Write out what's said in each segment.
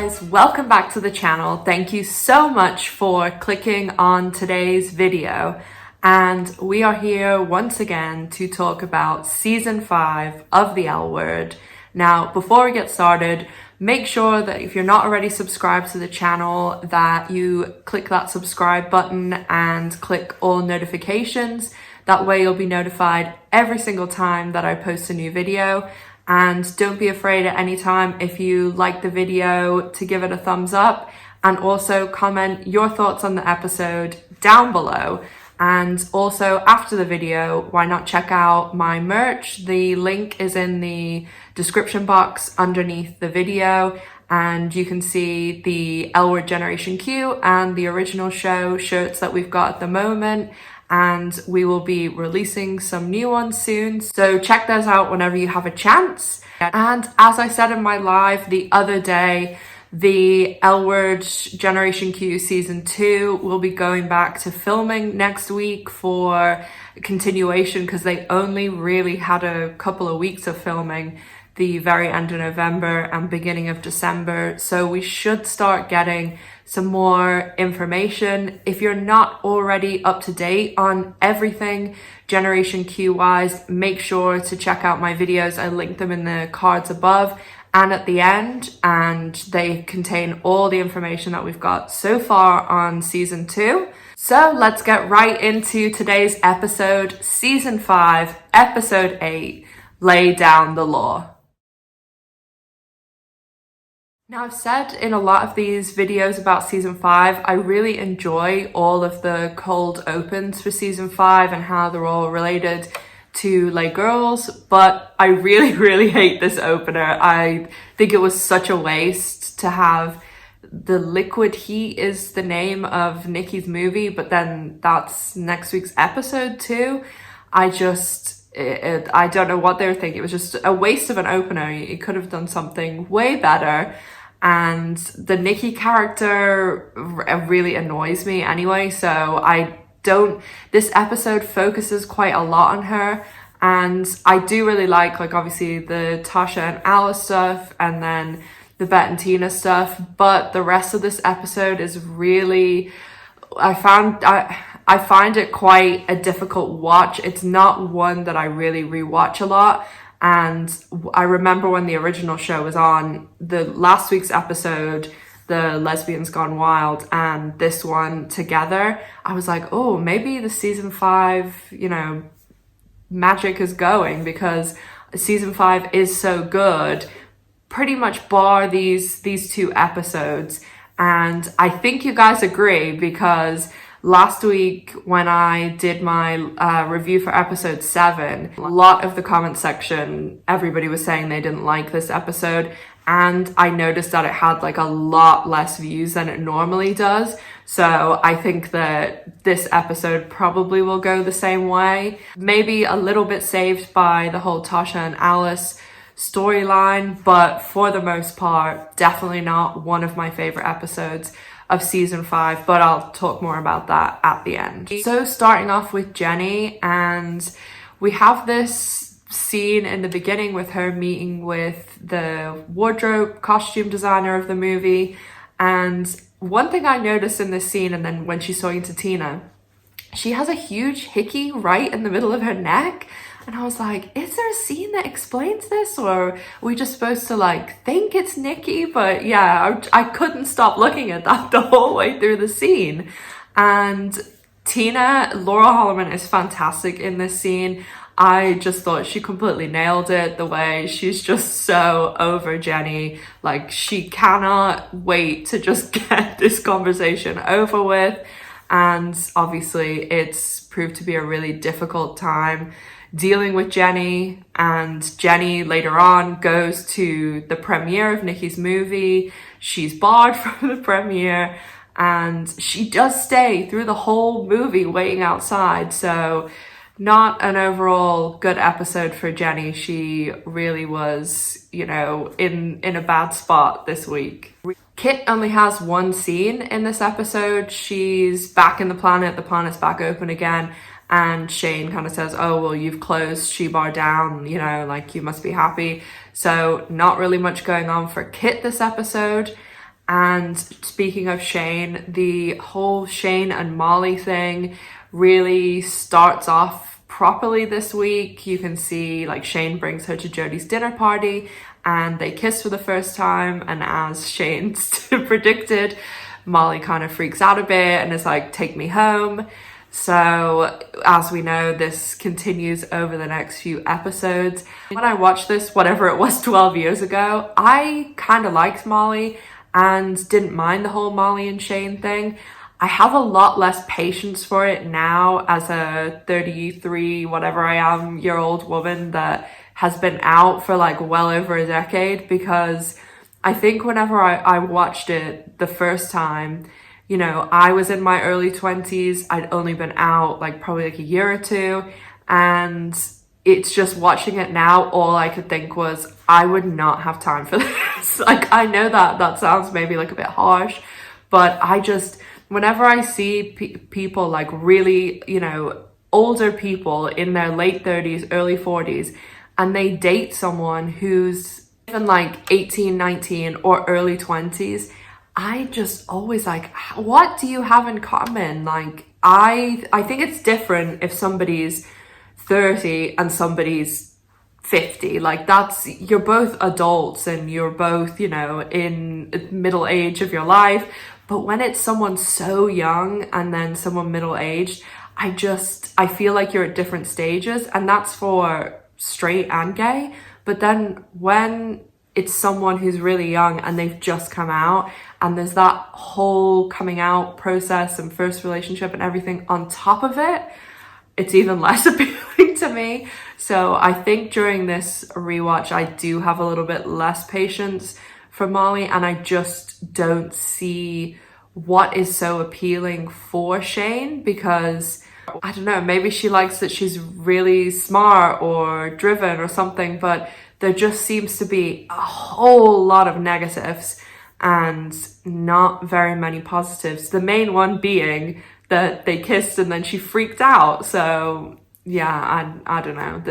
guys, welcome back to the channel. Thank you so much for clicking on today's video. And we are here once again to talk about season 5 of The L Word. Now, before we get started, make sure that if you're not already subscribed to the channel, that you click that subscribe button and click all notifications. That way you'll be notified every single time that I post a new video. And don't be afraid at any time if you like the video to give it a thumbs up, and also comment your thoughts on the episode down below. And also after the video, why not check out my merch? The link is in the description box underneath the video, and you can see the L Word Generation Q and the original show shirts that we've got at the moment. And we will be releasing some new ones soon, so check those out whenever you have a chance. And as I said in my live the other day, the L Word Generation Q season 2 will be going back to filming next week for continuation, because they only really had a couple of weeks of filming, the very end of November and beginning of December. So we should start getting some more information. If you're not already up to date on everything Generation Q wise, make sure to check out my videos. I link them in the cards above and at the end, and they contain all the information that we've got so far on season 2. So let's get right into today's episode, season 5, episode 8, Lay Down the Law. Now, I've said in a lot of these videos about season 5, I really enjoy all of the cold opens for season 5 and how they're all related to Les Girls, but I really hate this opener. I think it was such a waste to have The Liquid Heat is the name of Nikki's movie, but then that's next week's episode too. I don't know what they were thinking. It was just a waste of an opener. You could have done something way better. And the Nikki character really annoys me anyway, so this episode focuses quite a lot on her, and I do really like obviously the Tasha and Alice stuff and then the Bette and Tina stuff, but the rest of this episode is really, I find it quite a difficult watch. It's not one that I really rewatch a lot. And I remember when the original show was on, the last week's episode, The Lesbians Gone Wild, and this one together, I was like, oh, maybe the season 5, magic is going, because season 5 is so good, pretty much bar these 2 episodes. And I think you guys agree, because last week when I did my review for episode 7, a lot of the comment section, everybody was saying they didn't like this episode, and I noticed that it had a lot less views than it normally does. So I think that this episode probably will go the same way. Maybe a little bit saved by the whole Tasha and Alice storyline, but for the most part, definitely not one of my favorite episodes of season 5, but I'll talk more about that at the end. So starting off with Jenny, and we have this scene in the beginning with her meeting with the wardrobe costume designer of the movie. And one thing I noticed in this scene, and then when she's talking to Tina, she has a huge hickey right in the middle of her neck. And I was like, is there a scene that explains this? Or are we just supposed to think it's Nikki? But yeah, I couldn't stop looking at that the whole way through the scene. And Tina, Laura Holloman, is fantastic in this scene. I just thought she completely nailed it, the way she's just so over Jenny. She cannot wait to just get this conversation over with. And obviously it's proved to be a really difficult time dealing with Jenny, and Jenny later on goes to the premiere of Nikki's movie. She's barred from the premiere, and she does stay through the whole movie waiting outside. So not an overall good episode for Jenny. She really was, in a bad spot this week. Kit only has one scene in this episode. She's back in the planet's back open again, and Shane kind of says, oh, well, you've closed She-Bar down, you must be happy. So not really much going on for Kit this episode. And speaking of Shane, the whole Shane and Molly thing really starts off properly this week. You can see like Shane brings her to Jodie's dinner party and they kiss for the first time, and as Shane predicted, Molly kind of freaks out a bit and is like, take me home. So as we know, this continues over the next few episodes. When I watched this, whatever it was 12 years ago, I kind of liked Molly and didn't mind the whole Molly and Shane thing. I have a lot less patience for it now as a 33, whatever I am, year old woman that has been out for like well over a decade, because I think whenever I watched it the first time, you know, I was in my early 20s. I'd only been out like probably like a year or two. And it's just watching it now, all I could think was, I would not have time for this. Like, I know that sounds maybe like a bit harsh, but I just, whenever I see people like really, you know, older people in their late 30s, early 40s, and they date someone who's even like 18, 19 or early 20s, I just always like, what do you have in common? Like, I think it's different if somebody's 30 and somebody's 50. Like, that's, you're both adults and you're both, you know, in middle age of your life. But when it's someone so young and then someone middle-aged, I feel like you're at different stages, and that's for straight and gay. But then when it's someone who's really young and they've just come out, and there's that whole coming out process and first relationship and everything on top of it, it's even less appealing to me. So I think during this rewatch, I do have a little bit less patience for Molly, and I just don't see what is so appealing for Shane, because I don't know, maybe she likes that she's really smart or driven or something, but there just seems to be a whole lot of negatives and not very many positives. The main one being that they kissed and then she freaked out. So yeah, I don't know.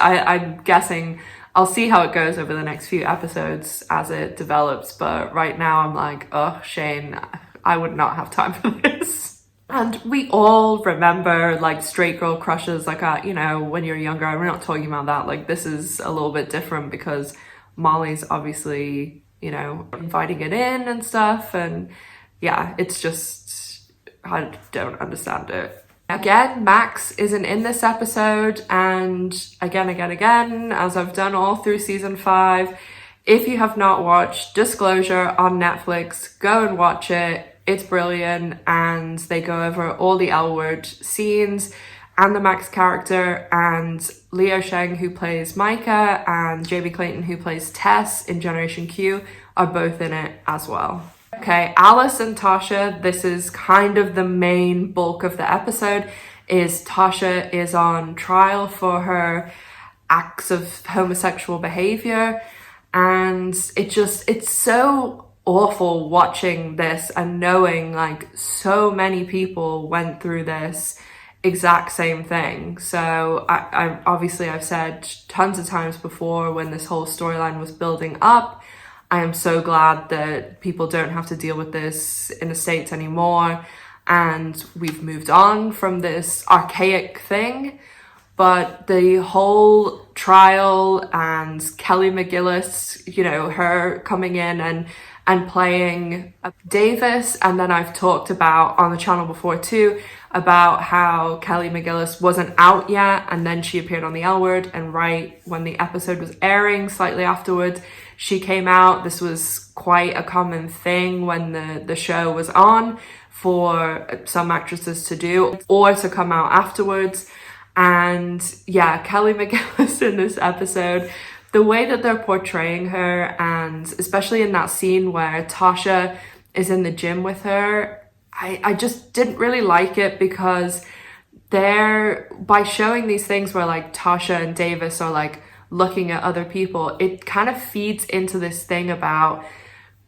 I'm guessing I'll see how it goes over the next few episodes as it develops. But right now I'm like, oh, Shane, I would not have time for this. And we all remember like straight girl crushes, like, you know, when you're younger. We're not talking about that. Like, this is a little bit different because Molly's obviously, you know, inviting it in and stuff. And yeah, it's just, I don't understand it. Again, Max isn't in this episode, and again, as I've done all through season 5, if you have not watched Disclosure on Netflix, go and watch it. It's brilliant, and they go over all the L word scenes and the Max character, and Leo Sheng, who plays Micah, and Jamie Clayton, who plays Tess in Generation Q, are both in it as well. Okay, Alice and Tasha, this is kind of the main bulk of the episode, is Tasha is on trial for her acts of homosexual behavior, and it's so awful watching this and knowing like so many people went through this exact same thing. So I obviously, I've said tons of times before when this whole storyline was building up, I am so glad that people don't have to deal with this in the States anymore, and we've moved on from this archaic thing. But the whole trial and Kelly McGillis, you know, her coming in and playing Davis, and then I've talked about on the channel before too about how Kelly McGillis wasn't out yet, and then she appeared on the L Word, and right when the episode was airing, slightly afterwards, she came out. This was quite a common thing when the show was on for some actresses to do, or to come out afterwards. And yeah, Kelly McGillis in this episode, the way that they're portraying her, and especially in that scene where Tasha is in the gym with her, I just didn't really like it, because by showing these things where like Tasha and Davis are like looking at other people, it kind of feeds into this thing about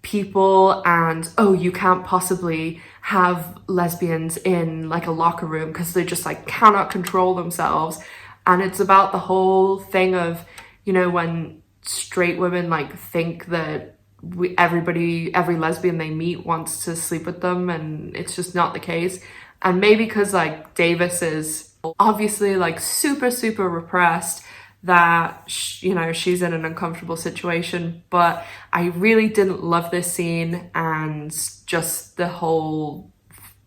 people and, oh, you can't possibly have lesbians in like a locker room because they just like cannot control themselves. And it's about the whole thing of, you know, when straight women like think that every lesbian they meet wants to sleep with them, and it's just not the case. And maybe because like Davis is obviously like super, super repressed, that you know, she's in an uncomfortable situation. But I really didn't love this scene, and just the whole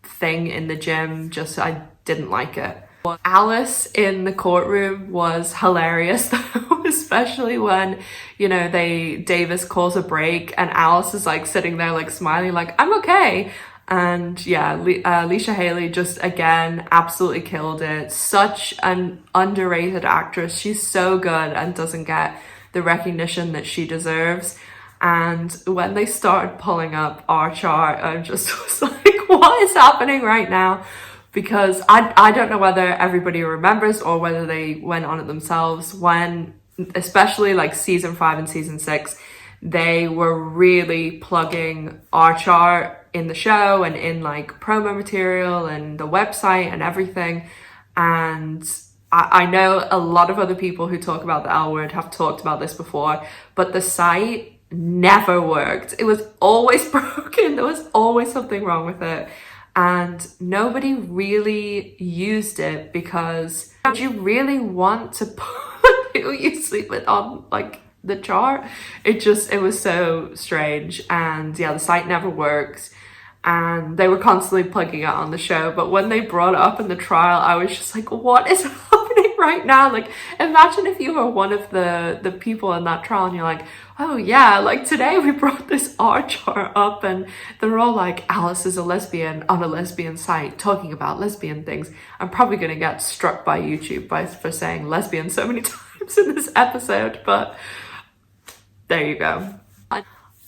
thing in the gym, just I didn't like it. Alice in the courtroom was hilarious though, especially when, you know, Davis calls a break and Alice is like sitting there like smiling like, I'm okay. And yeah, Leisha Haley just again absolutely killed it. Such an underrated actress. She's so good and doesn't get the recognition that she deserves. And when they started pulling up our chart, I just was like, what is happening right now? Because I don't know whether everybody remembers or whether they went on it themselves, when especially like season 5 and season 6, they were really plugging our chart in the show and in like promo material and the website and everything. And I know a lot of other people who talk about the L Word have talked about this before, but the site never worked. It was always broken. There was always something wrong with it. And nobody really used it, because would you really want to put who you sleep with on like the chart? It was so strange. And yeah, the site never works, and they were constantly plugging it on the show. But when they brought it up in the trial, I was just like, what is happening right now? Like, imagine if you were one of the people in that trial and you're like, oh yeah, like today we brought this R chart up and they're all like, Alice is a lesbian on a lesbian site talking about lesbian things. I'm probably going to get struck by YouTube for saying lesbian so many times in this episode, but there you go.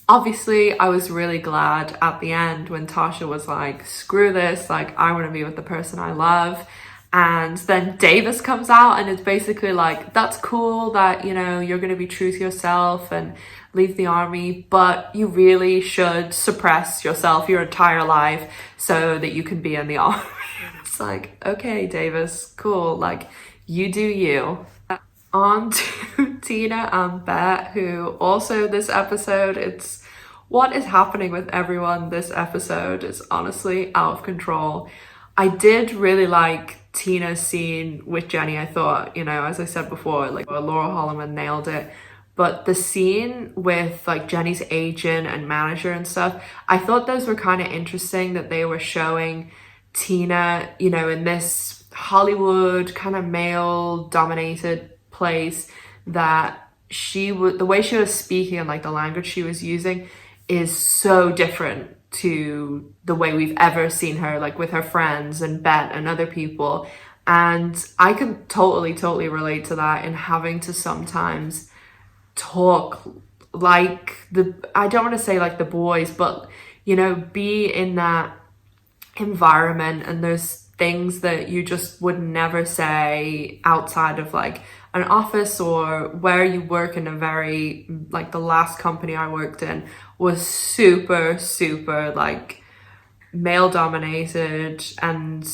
Obviously, I was really glad at the end when Tasha was like, screw this, like I want to be with the person I love. And then Davis comes out and it's basically like, that's cool that, you know, you're going to be true to yourself and leave the army, but you really should suppress yourself your entire life so that you can be in the army. It's like, okay, Davis, cool, like you do you. On to Tina and Bet, who also this episode, it's what is happening with everyone this episode is honestly out of control. I did really like Tina's scene with Jenny. I thought, you know, as I said before, like Laura Holloman nailed it. But the scene with like Jenny's agent and manager and stuff, I thought those were kind of interesting, that they were showing Tina, you know, in this Hollywood kind of male dominated place, that she would, the way she was speaking and like the language she was using is so different to the way we've ever seen her, like with her friends and Bet and other people. And I can totally relate to that, in having to sometimes talk like I don't want to say like the boys, but you know, be in that environment, and there's things that you just would never say outside of like an office or where you work in a very, like the last company I worked in was super like male dominated and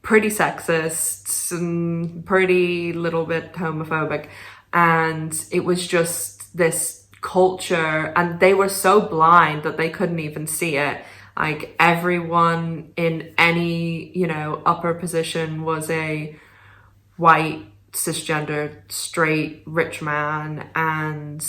pretty sexist and pretty little bit homophobic. And it was just this culture, and they were so blind that they couldn't even see it. Like everyone in any, you know, upper position was a white, cisgender, straight, rich man. And,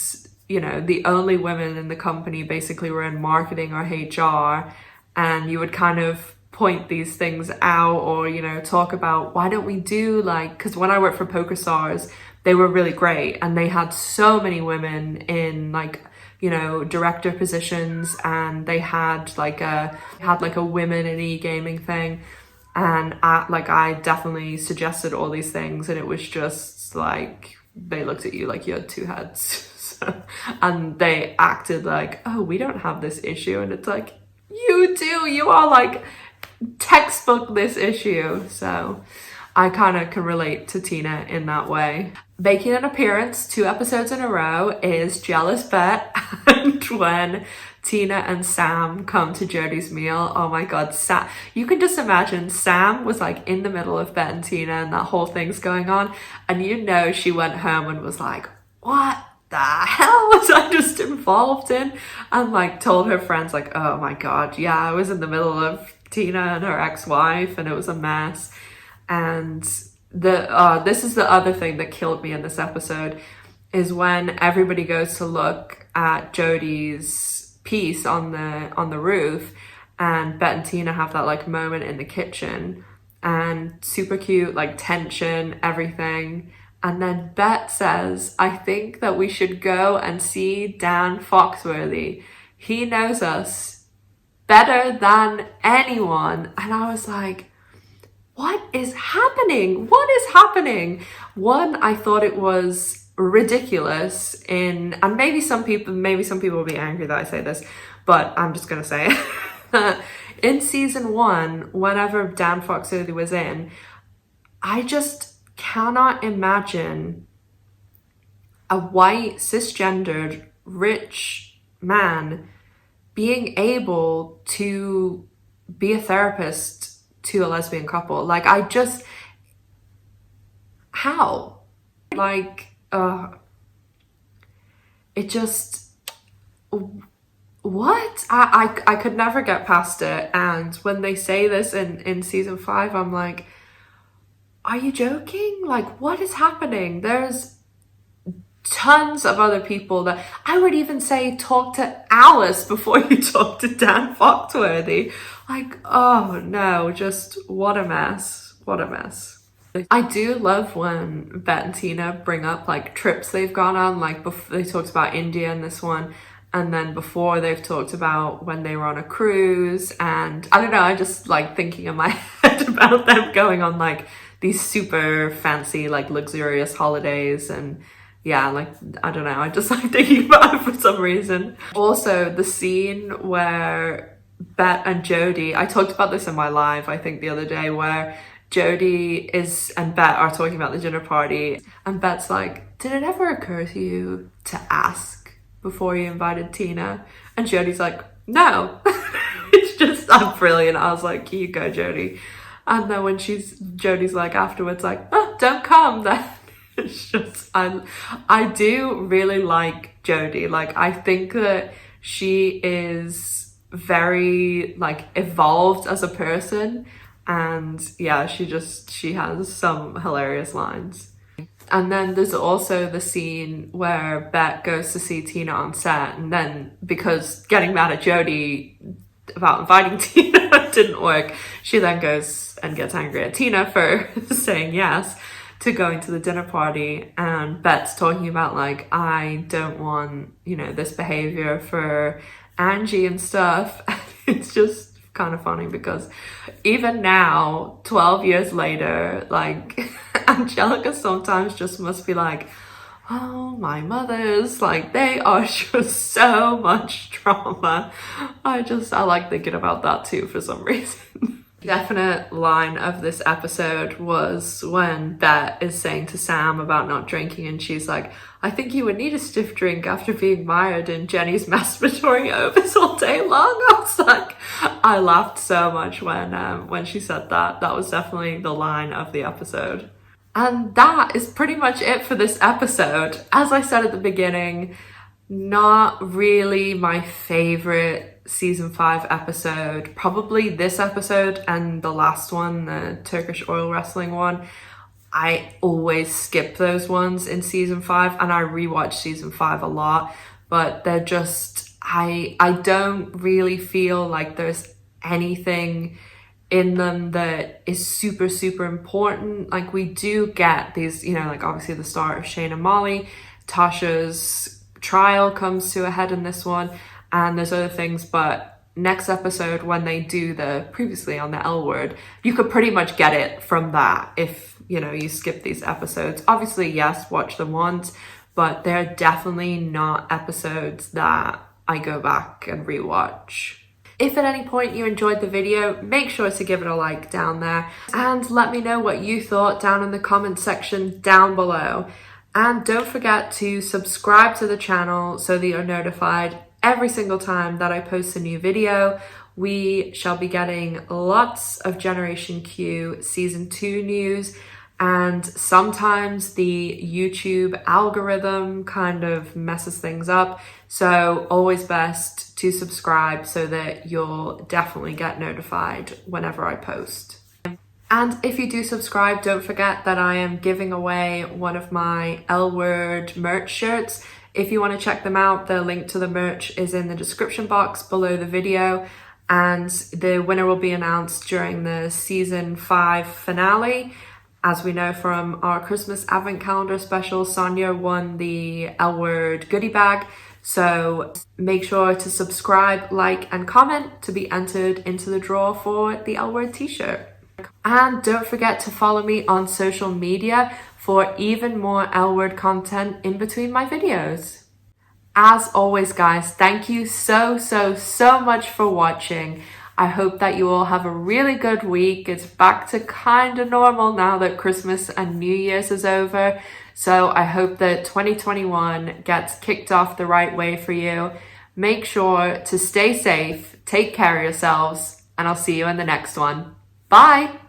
you know, the only women in the company basically were in marketing or HR. And you would kind of point these things out, or, you know, talk about, why don't we do like, because when I worked for PokerStars, they were really great and they had so many women in like, you know, director positions, and they had like a women in e-gaming thing. And I definitely suggested all these things, and it was just like, they looked at you like you had two heads. And they acted like, oh, we don't have this issue. And it's like, you do, you are like textbook this issue. So I kind of can relate to Tina in that way. Making an appearance 2 episodes in a row is Jealous Bet. And when Tina and Sam come to Jodi's meal, oh my god, Sam, you can just imagine Sam was like in the middle of Bet and Tina and that whole thing's going on, and you know she went home and was like, what the hell was I just involved involved in, and like told her friends like, oh my god, yeah, I was in the middle of Tina and her ex-wife and it was a mess. And this is the other thing that killed me in this episode, is when everybody goes to look at Jodie's piece on the roof, and Bet and Tina have that like moment in the kitchen, and super cute, like tension, everything. And then Bet says, I think that we should go and see Dan Foxworthy. He knows us better than anyone. And I was like, what is happening? What is happening? One, I thought it was ridiculous and maybe some people will be angry that I say this, but I'm just gonna say it. In season 1, whenever Dan Foxworthy was in, I just cannot imagine a white, cisgendered, rich man being able to be a therapist to a lesbian couple. Like, I just, how? Like, it just, what? I could never get past it. And when they say this in season 5, I'm like, are you joking? Like, what is happening? There's tons of other people that I would even say talk to Alice before you talk to Dan Foxworthy. Like, oh no, just what a mess. What a mess. I do love when Bet and Tina bring up like trips they've gone on. Like, they talked about India in this one, and then before they've talked about when they were on a cruise. And I don't know, I just like thinking in my head about them going on like these super fancy, like luxurious holidays. And yeah, like, I don't know, I just like thinking about it for some reason. Also, the scene where Bet and Jodie, I talked about this in my live, I think the other day, where Jodie and Bet are talking about the dinner party, and Bet's like, did it ever occur to you to ask before you invited Tina? And Jodie's like, no. It's just, I'm brilliant. I was like, here you go, Jodie. And then when Jodie's like afterwards, like, oh, don't come, then it's just, I do really like Jodie. Like, I think that she is very like evolved as a person, and yeah, she has some hilarious lines. And then there's also the scene where Bet goes to see Tina on set, and then because getting mad at Jodie about inviting Tina didn't work, she then goes and gets angry at Tina for saying yes to going to the dinner party. And Bet's talking about like, I don't want, this behavior for Angie and stuff. It's just kind of funny because even now, 12 years later, like, Angelica sometimes just must be like, oh, my mothers, like, they are just so much drama. I like thinking about that too for some reason. Definite line of this episode was when Bet is saying to Sam about not drinking, and she's like, I think you would need a stiff drink after being mired in Jenny's masturbatory overs all day long. I was like, I laughed so much when she said that. That was definitely the line of the episode. And that is pretty much it for this episode. As I said at the beginning, not really my favorite season 5 episode. Probably this episode and the last one, the Turkish oil wrestling one. I always skip those ones in season 5, and I rewatch season 5 a lot, but they're just, I don't really feel like there's anything in them that is super, super important. Like, we do get these, like obviously the start of Shane and Molly, Tasha's trial comes to a head in this one, and there's other things, but next episode when they do the previously on the L Word, you could pretty much get it from that if, you skip these episodes. Obviously, yes, watch them once, but they're definitely not episodes that I go back and rewatch. If at any point you enjoyed the video, make sure to give it a like down there and let me know what you thought down in the comment section down below. And don't forget to subscribe to the channel so that you're notified every single time that I post a new video. We shall be getting lots of Generation Q Season 2 news, and sometimes the YouTube algorithm kind of messes things up. So always best to subscribe so that you'll definitely get notified whenever I post. And if you do subscribe, don't forget that I am giving away one of my L Word merch shirts. If you want to check them out, the link to the merch is in the description box below the video, and the winner will be announced during the season 5 finale. As we know from our Christmas Advent Calendar special, Sonia won the L Word goodie bag. So make sure to subscribe, like, and comment to be entered into the draw for the L Word t-shirt. And don't forget to follow me on social media for even more L Word content in between my videos. As always, guys, thank you so much for watching. I hope that you all have a really good week. It's back to kind of normal now that Christmas and New Year's is over. So I hope that 2021 gets kicked off the right way for you. Make sure to stay safe, take care of yourselves, and I'll see you in the next one. Bye!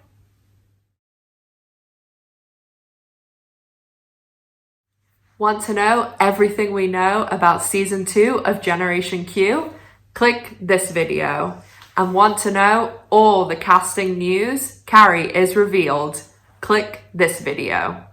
Want to know everything we know about season 2 of Generation Q? Click this video. And want to know all the casting news? Carrie is revealed. Click this video.